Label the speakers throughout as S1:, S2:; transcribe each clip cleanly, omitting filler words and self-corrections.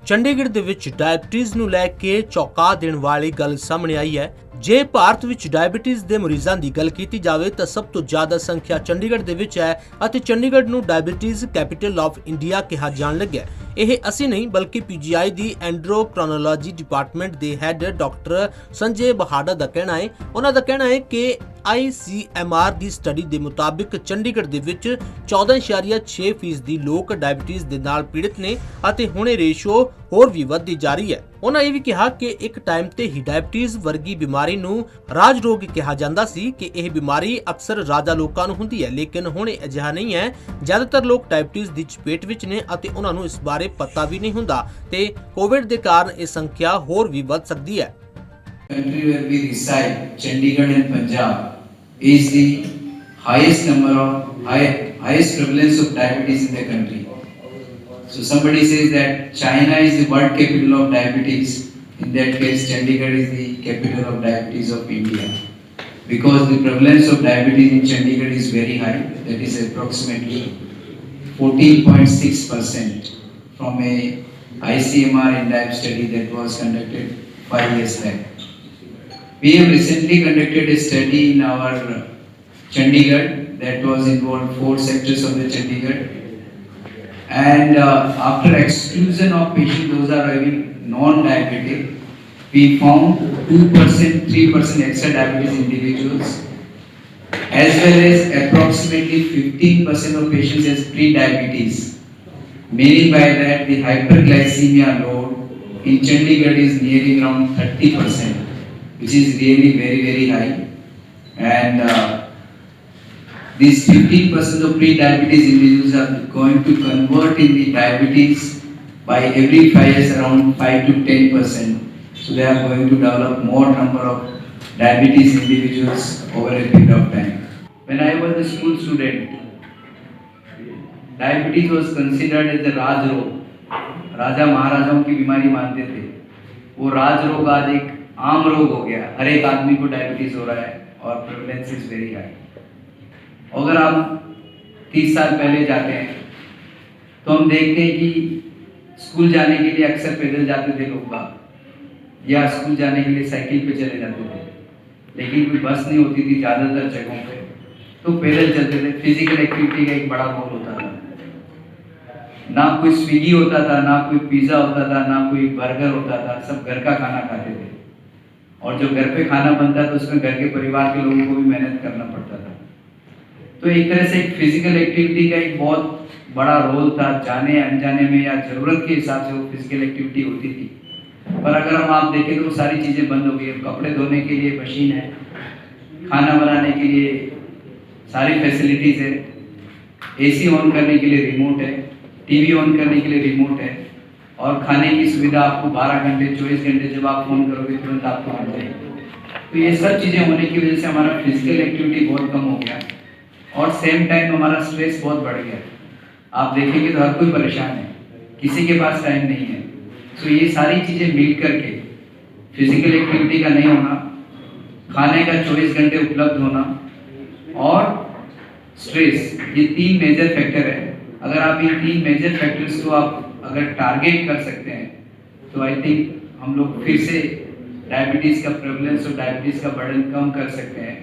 S1: ਚੰਡੀਗੜ੍ਹ ਦੇ ਵਿੱਚ ਡਾਇਬਟੀਜ਼ ਨੂੰ ਲੈ ਕੇ ਚੌਂਕਾ ਦੇਣ ਵਾਲੀ ਗੱਲ ਸਾਹਮਣੇ ਆਈ ਹੈ। ਜੇ ਭਾਰਤ ਵਿੱਚ ਡਾਇਬਟੀਜ਼ ਦੇ ਮਰੀਜ਼ਾਂ ਦੀ ਗੱਲ ਕੀਤੀ ਜਾਵੇ ਤਾਂ ਸਭ ਤੋਂ ਜ਼ਿਆਦਾ ਸੰਖਿਆ ਚੰਡੀਗੜ੍ਹ ਦੇ ਵਿੱਚ ਹੈ ਅਤੇ ਚੰਡੀਗੜ੍ਹ ਨੂੰ ਡਾਇਬਟੀਜ਼ ਕੈਪੀਟਲ ਆਫ ਇੰਡੀਆ ਕਿਹਾ ਜਾਣ ਲੱਗਿਆ। ਇਹ ਅਸੀਂ ਨਹੀਂ ਬਲਕਿ ਪੀਜੀਆਈ ਦੀ ਐਂਡੋਕ੍ਰਾਈਨੋਲੋਜੀ ਡਿਪਾਰਟਮੈਂਟ ਦੇ ਹੈੱਡ ਡਾਕਟਰ ਸੰਜੇ ਬਹਾੜਾ ਦਾ ਕਹਿਣਾ ਹੈ। ਉਹਨਾਂ ਦਾ ਕਹਿਣਾ ਹੈ ਕਿ ICMR ਦੀ ਸਟੱਡੀ ਦੇ ਮੁਤਾਬਿਕ ਚੰਡੀਗੜ੍ਹ ਦੇ ਵਿੱਚ 14.6% ਲੋਕ ਡਾਇਬਟੀਜ਼ ਦੇ ਨਾਲ ਪੀੜਤ ਨੇ ਅਤੇ ਹੁਣ ਇਹ ਰੇਸ਼ੋ ਹੋਰ ਵੀ ਵੱਧਦੀ ਜਾ ਰਹੀ ਹੈ। ਉਹਨਾਂ ਇਹ ਵੀ ਕਿਹਾ ਕਿ ਇੱਕ ਟਾਈਮ ਤੇ ਹੀ ਡਾਇਬਟੀਜ਼ ਵਰਗੀ ਬਿਮਾਰੀ ਨੂੰ ਰਾਜ ਰੋਗ ਕਿਹਾ ਜਾਂਦਾ ਸੀ ਕਿ ਇਹ ਬਿਮਾਰੀ ਅਕਸਰ ਰਾਜਾ ਲੋਕਾਂ ਨੂੰ ਹੁੰਦੀ ਹੈ, ਲੇਕਿਨ ਹੁਣ ਇਹ ਅਜਿਹਾ ਨਹੀਂ ਹੈ। ਜ਼ਿਆਦਾਤਰ ਲੋਕ ਡਾਇਬਟੀਜ਼ ਦੀ ਚਪੇਟ ਵਿੱਚ ਨੇ ਅਤੇ ਉਹਨਾਂ ਨੂੰ ਇਸ ਬਾਰੇ ਪਤਾ ਵੀ ਨਹੀਂ ਹੁੰਦਾ ਤੇ ਕੋਵਿਡ ਦੇ ਕਾਰਨ ਇਹ ਸੰਖਿਆ ਹੋਰ ਵੀ ਵੱਧ ਸਕਦੀ ਹੈ।
S2: Country where we reside, Chandigarh and Punjab, is the highest number of highest prevalence of diabetes in the country. So somebody says that China is the world capital of diabetes. In that case, Chandigarh is the capital of diabetes of India, because the prevalence of diabetes in Chandigarh is very high. That is approximately 14.6% from a ICMR INDIAB study that was conducted 5 years back. We have recently conducted a study in our Chandigarh that was involved 4 sectors of the Chandigarh, and after exclusion of patients those are having non-diabetic, we found 2%, 3% extra diabetes individuals, as well as approximately 15% of patients as pre-diabetes, meaning by that the hyperglycemia load in Chandigarh is nearing around 30%. Which is really very high, and these 15% of pre-diabetes individuals are going to convert in the diabetes by every 5 years around 5 to 10%. So they are going to develop more number of diabetes individuals over a period of time. When I was a school student, diabetes was considered as a राज रोग, राजा महाराजाओं की बीमारी मानते थे। वो राज रोग आज एक आम रोग हो गया, हर एक आदमी को डायबिटीज हो रहा है और प्रेवलेंस इज वेरी हाई। अगर आप 30 साल पहले जाते हैं तो हम देखते हैं कि स्कूल जाने के लिए अक्सर पैदल जाते थे लोग बाग, या स्कूल जाने के लिए साइकिल पे चले जाते थे, लेकिन कोई बस नहीं होती थी ज़्यादातर जगहों पे, तो पैदल चलते थे। फिजिकल एक्टिविटी का एक बड़ा रोल होता था। ना कोई स्विगी होता था, ना कोई पिज़्ज़ा होता था, ना कोई बर्गर होता था, सब घर का खाना खाते थे। और जो घर पे खाना बनता था उसमें घर के परिवार के लोगों को भी मेहनत करना पड़ता था। तो एक तरह से एक फिजिकल एक्टिविटी का एक बहुत बड़ा रोल था। जाने अनजाने में या ज़रूरत के हिसाब से वो फिजिकल एक्टिविटी होती थी। पर अगर हम आप देखें तो वो सारी चीज़ें बंद हो गई। कपड़े धोने के लिए मशीन है, खाना बनाने के लिए सारी फैसिलिटीज़ है, AC ऑन करने के लिए रिमोट है, TV ऑन करने के लिए रिमोट है, और खाने की सुविधा आपको 12 घंटे 24 घंटे जब आप फ़ोन करोगे तुरंत आपको मिल जाएगी। तो ये सब चीज़ें होने की वजह से हमारा फिजिकल एक्टिविटी बहुत कम हो गया और सेम टाइम हमारा स्ट्रेस बहुत बढ़ गया। आप देखेंगे तो हर कोई परेशान है, किसी के पास टाइम नहीं है। तो ये सारी चीज़ें मिल करके फिजिकल एक्टिविटी का नहीं होना, खाने का 24 घंटे उपलब्ध होना और स्ट्रेस, ये 3 मेजर फैक्टर है। अगर आप इन 3 मेजर फैक्टर्स को आप अगर टारगेट कर सकते हैं तो आई थिंक हम लोग फिर से डायबिटीज़ का प्रेवलेंस और डायबिटीज़ का बर्डन कम कर सकते हैं।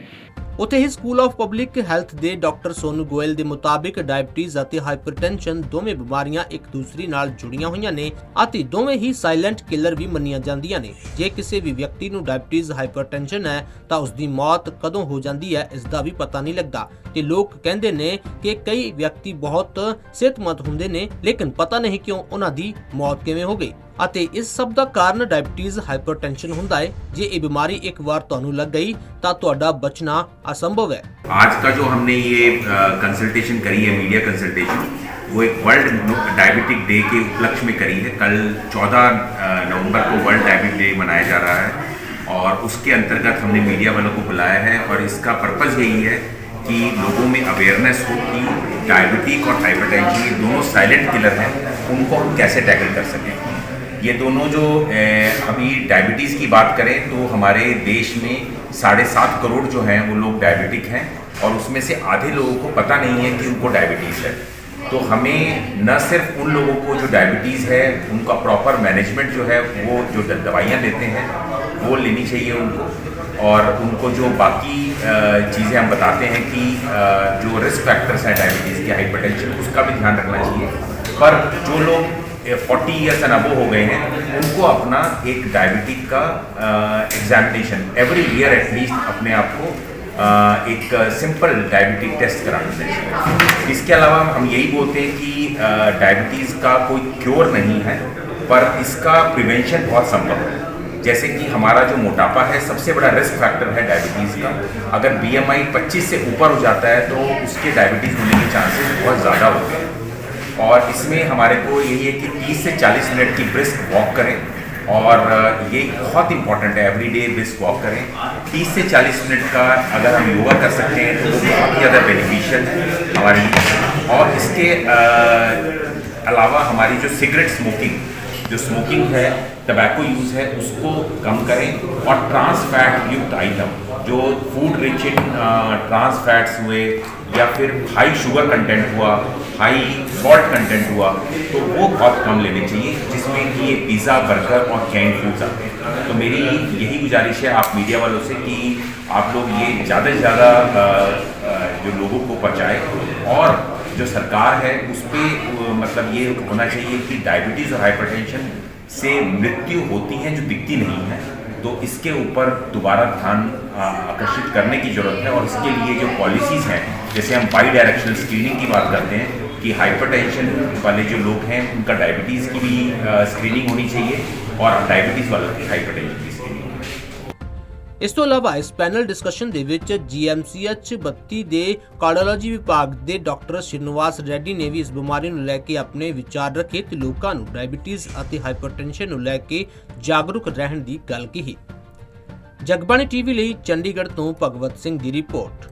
S1: ਉੱਥੇ ਹੀ ਸਕੂਲ ਆਫ ਪਬਲਿਕ ਹੈਲਥ ਦੇ ਡਾਕਟਰ ਸੋਨੂ ਗੋਇਲ ਦੇ ਮੁਤਾਬਿਕ ਡਾਇਬਟੀਜ਼ ਅਤੇ ਹਾਈਪਰਟੈਂਸ਼ਨ ਦੋਵੇਂ ਬਿਮਾਰੀਆਂ ਇੱਕ ਦੂਸਰੀ ਨਾਲ ਜੁੜੀਆਂ ਹੋਈਆਂ ਨੇ ਅਤੇ ਦੋਵੇਂ ਹੀ ਸਾਇਲੈਂਟ ਕਿਲਰ ਵੀ ਮੰਨੀਆਂ ਜਾਂਦੀਆਂ ਨੇ। ਜੇ ਕਿਸੇ ਵੀ ਵਿਅਕਤੀ ਨੂੰ ਡਾਇਬਟੀਜ਼ ਹਾਈਪਰਟੈਂਸ਼ਨ ਹੈ ਤਾਂ ਉਸ ਦੀ ਮੌਤ ਕਦੋਂ ਹੋ ਜਾਂਦੀ ਹੈ ਇਸ ਦਾ ਵੀ ਪਤਾ ਨਹੀਂ ਲੱਗਦਾ ਤੇ ਲੋਕ ਕਹਿੰਦੇ ਨੇ ਕਿ ਕਈ ਵਿਅਕਤੀ ਬਹੁਤ ਸਿਹਤਮੰਦ ਹੁੰਦੇ ਨੇ ਲੇਕਿਨ ਪਤਾ ਨਹੀਂ ਕਿਉਂ ਉਹਨਾਂ ਦੀ ਮੌਤ ਕਿਵੇਂ ਹੋ ਗਈ ਅਤੇ ਇਸ ਸਭ ਦਾ ਕਾਰਨ ਡਾਇਬਟੀਜ਼ ਹਾਈਪਰਟੈਂਸ਼ਨ ਹੁੰਦਾ है। ਜੇ ਇਹ ਬਿਮਾਰੀ ਇੱਕ ਵਾਰ ਤੁਹਾਨੂੰ ਲੱਗ गई ਤਾਂ ਤੁਹਾਡਾ बचना असंभव है।
S3: आज का जो हमने ये कंसल्टेशन करी है, मीडिया कंसल्टेशन, वो एक वर्ल्ड डायबिटिक डे के उपलक्ष्य में करी है। कल 14 नवंबर को वर्ल्ड डायबिटिक डे मनाया जा रहा है और उसके अंतर्गत हमने मीडिया वालों को बुलाया है और इसका पर्पज़ यही है कि लोगों में अवेयरनेस हो कि डायबिटिक और हाइपरटेंशन ये दोनों साइलेंट किलर हैं, उनको हम कैसे टैकल कर सकें। ये दोनों जो अभी डायबिटीज़ की बात करें तो हमारे देश में 7.5 करोड़ जो हैं वो लोग डायबिटिक हैं और उसमें से आधे लोगों को पता नहीं है कि उनको डायबिटीज़ है। तो हमें न सिर्फ उन लोगों को जो डायबिटीज़ है उनका प्रॉपर मैनेजमेंट जो है वो जो दवाइयाँ लेते हैं वो लेनी चाहिए उनको, और उनको जो बाकी चीज़ें हम बताते हैं कि जो रिस्क फैक्टर्स हैं डायबिटीज़ के, हाइपरटेंशन, उसका भी ध्यान रखना चाहिए। पर जो लोग 40 ईयर्स एंड अबव हो गए हैं उनको अपना एक डायबिटिक का एग्जामिनेशन एवरी ईयर एटलीस्ट अपने आप को एक सिंपल डायबिटिक टेस्ट कराना चाहिए। इसके अलावा हम यही बोलते हैं कि डायबिटीज़ का कोई क्योर नहीं है, पर इसका प्रिवेंशन बहुत संभव है। जैसे कि हमारा जो मोटापा है सबसे बड़ा रिस्क फैक्टर है डायबिटीज़ का। अगर BMI 25 से ऊपर हो जाता है तो उसके डायबिटीज़ होने के चांसेस बहुत ज़्यादा होते हैं। और इसमें हमारे को यही है कि 30 से 40 मिनट की ब्रिस्क वॉक करें, और ये बहुत इंपॉर्टेंट है, एवरीडे ब्रिस्क वॉक करें। 30 से 40 मिनट का अगर हम योगा कर सकते हैं तो वो बहुत ही ज़्यादा बेनिफिशियल है हमारे लिए। और इसके अलावा हमारी जो सिगरेट स्मोकिंग, जो स्मोकिंग है, टबैको यूज़ है, उसको कम करें। और ट्रांस फैट युक्त आइटम, जो food rich in trans fats हुए या फिर हाई शुगर कंटेंट हुआ, हाई सॉल्ट कंटेंट हुआ, तो वो बहुत कम लेने चाहिए, जिसमें कि ये पिज़्ज़ा, बर्गर और कैंड फूड्स आते हैं। तो मेरी यही गुजारिश है आप मीडिया वालों से कि आप लोग ये ज़्यादा से ज़्यादा जो लोगों को पहुँचाएँ, और जो सरकार है उस पर मतलब ये होना चाहिए कि डायबिटीज़ और हाइपरटेंशन से मृत्यु होती हैं जो दिखती नहीं है, तो इसके ऊपर दोबारा ध्यान आकर्षित करने की ज़रूरत है। और इसके लिए जो पॉलिसीज़ हैं, जैसे हम बाई डायरेक्शनल स्क्रीनिंग की बात करते हैं कि हाइपरटेंशन वाले जो लोग हैं उनका डायबिटीज़ की भी स्क्रीनिंग होनी चाहिए, और डायबिटीज़ वालों की हाइपरटेंशन की स्क्रीनिंग।
S1: ਇਸ ਤੋਂ ਇਲਾਵਾ ਇਸ ਪੈਨਲ ਡਿਸਕਸ਼ਨ ਦੇ ਵਿੱਚ GMCH 32 ਦੇ ਕਾਰਡੀਓਲੋਜੀ ਵਿਭਾਗ ਦੇ ਡਾਕਟਰ ਸ਼੍ਰੀਨਿਵਾਸ ਰੈਡੀ ਨੇ ਵੀ ਇਸ ਬਿਮਾਰੀ ਨੂੰ ਲੈ ਕੇ ਆਪਣੇ ਵਿਚਾਰ ਰੱਖੇ ਤੇ ਲੋਕਾਂ ਨੂੰ ਡਾਇਬੀਟੀਜ਼ ਅਤੇ ਹਾਈਪਰਟੈਂਸ਼ਨ ਨੂੰ ਲੈ ਕੇ ਜਾਗਰੂਕ ਰਹਿਣ ਦੀ ਗੱਲ ਕਹੀ। ਜਗਬਾਣੀ TV ਲਈ ਚੰਡੀਗੜ੍ਹ ਤੋਂ ਭਗਵਤ ਸਿੰਘ ਦੀ ਰਿਪੋਰਟ।